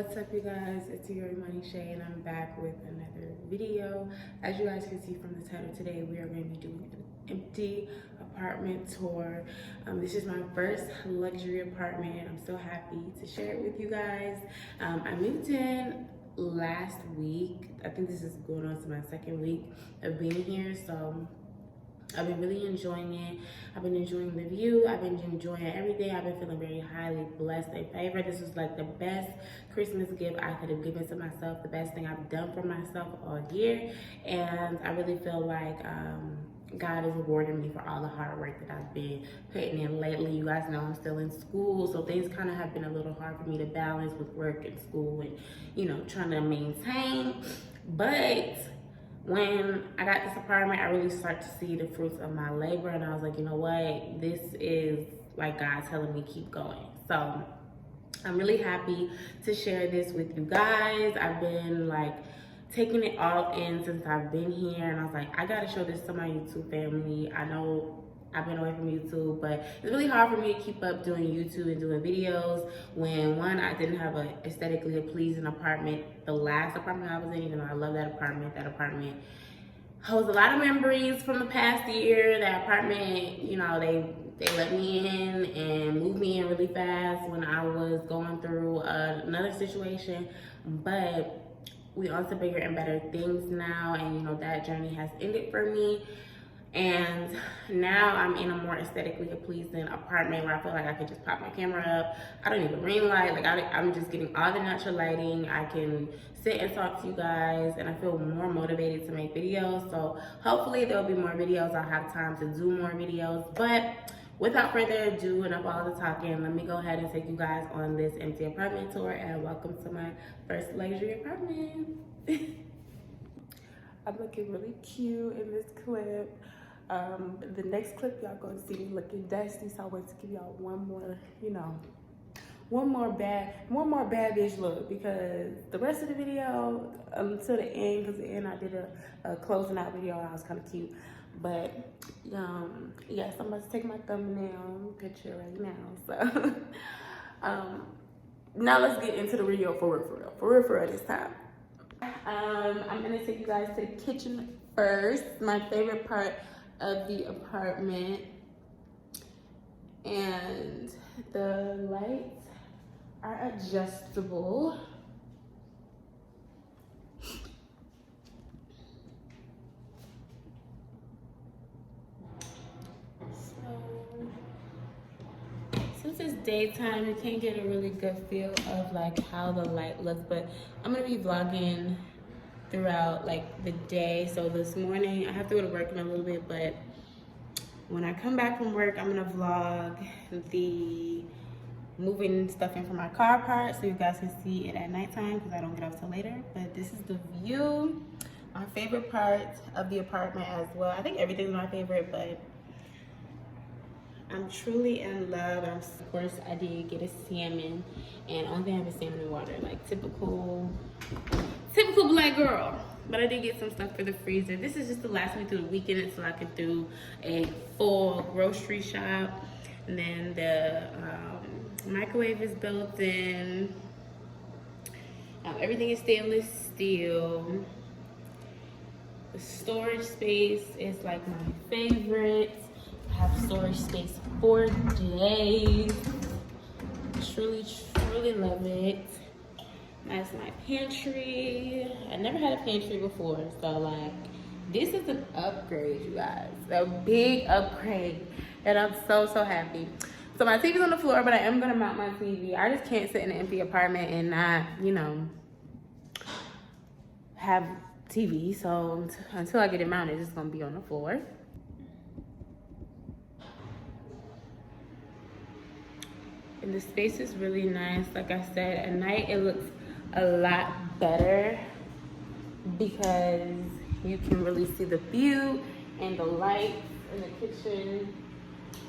What's up, you guys? It's your Money Shay, and I'm back with another video. As you guys can see from the title, today we are going to be doing an empty apartment tour. This is my first luxury apartment. I'm so happy to share it with you guys. I moved in last week. I think this is going on to my second week of being here, so I've been really enjoying it. I've been enjoying the view. I've been enjoying everything. I've been feeling very highly blessed and favored. This was like the best Christmas gift I could have given to myself, the best thing I've done for myself all year. And I really feel like God is rewarding me for all the hard work that I've been putting in lately. You guys know I'm still in school, so things kind of have been a little hard for me to balance with work and school and, you know, trying to maintain. But when I got this apartment, I really started to see the fruits of my labor, and I was like, you know what, this is like God telling me keep going. So I'm really happy to share this with you guys. I've been like taking it all in since I've been here, and I was like, I gotta show this to my YouTube family. I know I've been away from YouTube, but it's really hard for me to keep up doing YouTube and doing videos when, one, I didn't have a aesthetically pleasing apartment. The last apartment I was in, even though I love that apartment holds a lot of memories from the past year. That apartment, you know, they let me in and moved me in really fast when I was going through another situation, but we on to bigger and better things now, and you know, that journey has ended for me. And now I'm in a more aesthetically pleasing apartment where I feel like I can just pop my camera up. I don't need a ring light. Like I'm just getting all the natural lighting. I can sit and talk to you guys, and I feel more motivated to make videos. So hopefully there'll be more videos. I'll have time to do more videos. But without further ado, enough all the talking, let me go ahead and take you guys on this empty apartment tour, and welcome to my first luxury apartment. I'm looking really cute in this clip. The next clip, y'all going to see me looking dusty, so I want to give y'all one more, you know, one more bad bitch look, because the rest of the video until the end, because the end I did a closing out video. I was kind of cute, but yes, I'm about to take my thumbnail picture right now. So now let's get into the video for real this time. I'm gonna take you guys to the kitchen first, my favorite part of the apartment, and the lights are adjustable. Since it's daytime, you can't get a really good feel of like how the light looks, but I'm gonna be vlogging throughout like the day. So this morning I have to go to work in a little bit, but when I come back from work, I'm gonna vlog the moving stuff in from my car part, so you guys can see it at nighttime because I don't get off till later. But this is the view, my favorite part of the apartment as well. I think everything's my favorite, but I'm truly in love. Of course, I did get a salmon, and only thing I have is salmon and water, like typical black girl. But I did get some stuff for the freezer. This is just to last me through the weekend, so I can do a full grocery shop. And then the microwave is built in. Everything is stainless steel. The storage space is like my favorite. I have storage space for days. Truly love it. That's my pantry. I never had a pantry before, so like this is an upgrade, you guys. A big upgrade, and I'm so happy. So my TV's on the floor, but I am gonna mount my TV. I just can't sit in an empty apartment and not, you know, have TV. So until I get it mounted, it's gonna be on the floor. And the space is really nice. Like I said, at night it looks a lot better because you can really see the view, and the lights in the kitchen,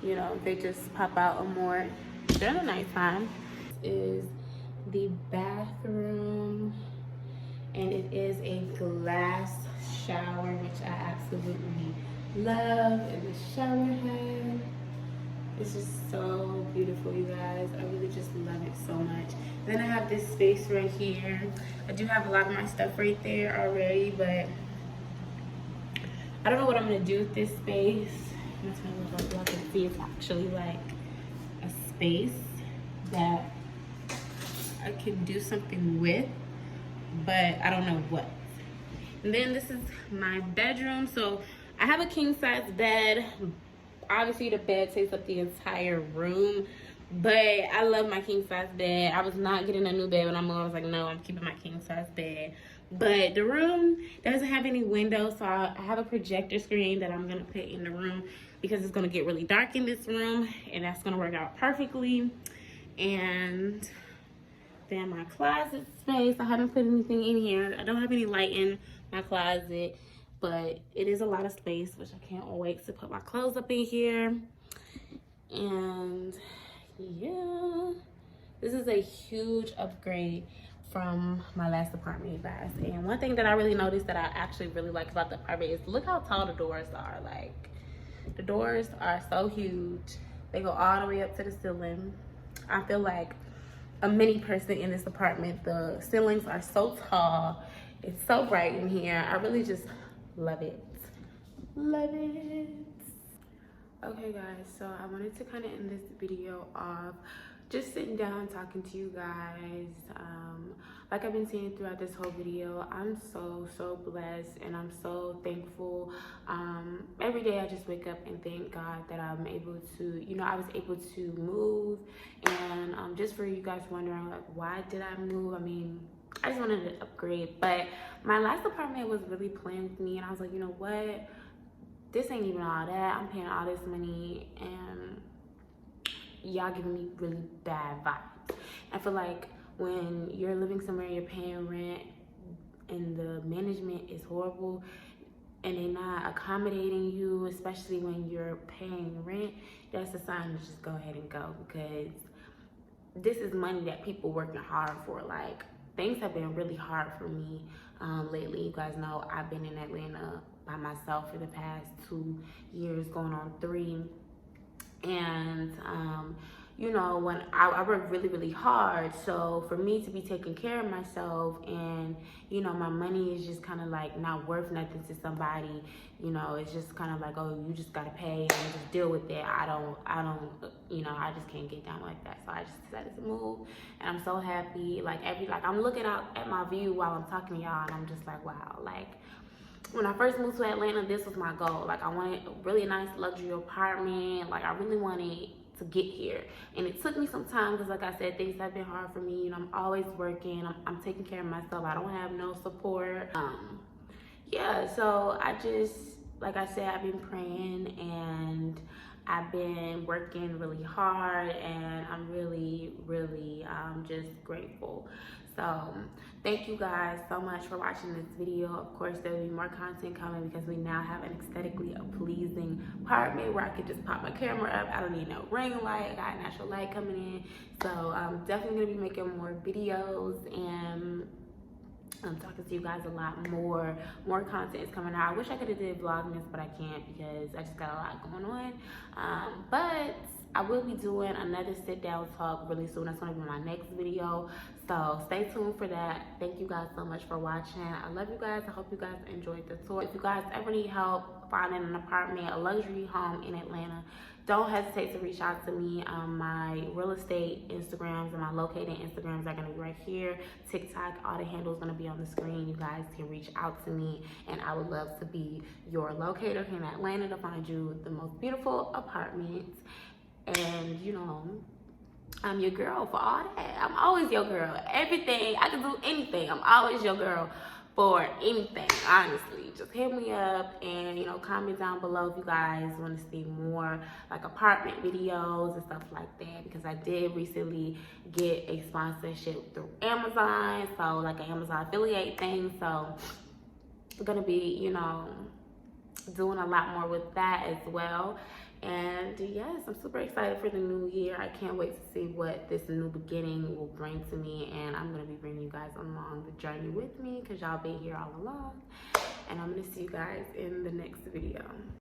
you know, they just pop out more during the nighttime. This is the bathroom, and it is a glass shower, which I absolutely love. And the shower head It's just so beautiful, you guys. I really just love it so much. Then I have this space right here. I do have a lot of my stuff right there already, but I don't know what I'm gonna do with this space. I'm just gonna look up so I can see it's actually like a space that I can do something with, but I don't know what. And then this is my bedroom. So I have a king size bed. Obviously the bed takes up the entire room, but I love my king size bed. I was not getting a new bed when I moved. I was like, no, I'm keeping my king size bed. But the room doesn't have any windows, so I have a projector screen that I'm gonna put in the room because it's gonna get really dark in this room, and that's gonna work out perfectly. And then my closet space, I haven't put anything in here. I don't have any light in my closet, but it is a lot of space, which I can't wait to put my clothes up in here. And yeah, this is a huge upgrade from my last apartment, you guys. And one thing that I really noticed that I actually really like about the apartment is look how tall the doors are. Like, the doors are so huge. They go all the way up to the ceiling. I feel like a mini person in this apartment. The ceilings are so tall. It's so bright in here. I really just love it. Love it. Okay guys, so I wanted to kind of end this video off just sitting down talking to you guys. Like I've been saying throughout this whole video, I'm so blessed and I'm so thankful. Every day I just wake up and thank God that I'm able to, you know, I was able to move. And just for you guys wondering, like, why did I move? I mean, I just wanted to upgrade, but my last apartment was really playing with me, and I was like, you know what, this ain't even all that. I'm paying all this money and y'all giving me really bad vibes. I feel like when you're living somewhere, you're paying rent and the management is horrible and they're not accommodating you, especially when you're paying rent, that's a sign to just go ahead and go, because this is money that people working hard for. Like, things have been really hard for me lately. You guys know I've been in Atlanta by myself for the past 2 years, going on 3. And you know, when I work really hard, so for me to be taking care of myself, and you know, my money is just kind of like not worth nothing to somebody, you know, it's just kind of like, oh, you just gotta pay and just deal with it. I don't, you know, I just can't get down like that. So I just decided to move, and I'm so happy. Like, I'm looking out at my view while I'm talking to y'all, and I'm just like, wow. Like, when I first moved to Atlanta, this was my goal. Like, I wanted a really nice luxury apartment. Like, I really wanted to get here, and it took me some time because, like I said, things have been hard for me. You know, I'm always working. I'm taking care of myself. I don't have no support. Yeah, so I just, like I said, I've been praying and I've been working really hard, and I'm really just grateful. So thank you guys so much for watching this video. Of course, there will be more content coming because we now have an aesthetically pleasing apartment where I can just pop my camera up. I don't need no ring light. I got natural light coming in. So I'm definitely gonna be making more videos, and I'm talking to you guys a lot more. More content is coming out. I wish I could have did Vlogmas, but I can't because I just got a lot going on. But I will be doing another sit down talk really soon. That's gonna be my next video. So stay tuned for that. Thank you guys so much for watching. I love you guys. I hope you guys enjoyed the tour. If you guys ever need help finding an apartment, a luxury home in Atlanta, don't hesitate to reach out to me. My real estate Instagrams and my locating Instagrams are gonna be right here. TikTok, all the handles gonna be on the screen. You guys can reach out to me, and I would love to be your locator here in Atlanta to find you the most beautiful apartments. And you know, I'm your girl for all that. I'm always your girl. Everything, I can do anything. I'm always your girl for anything, honestly. Just hit me up and, you know, comment down below if you guys want to see more like apartment videos and stuff like that, because I did recently get a sponsorship through Amazon, so like an Amazon affiliate thing. So I'm gonna be, you know, doing a lot more with that as well. And yes, I'm super excited for the new year. I can't wait to see what this new beginning will bring to me, and I'm gonna be bringing you guys along the journey with me because y'all been here all along. And I'm gonna see you guys in the next video.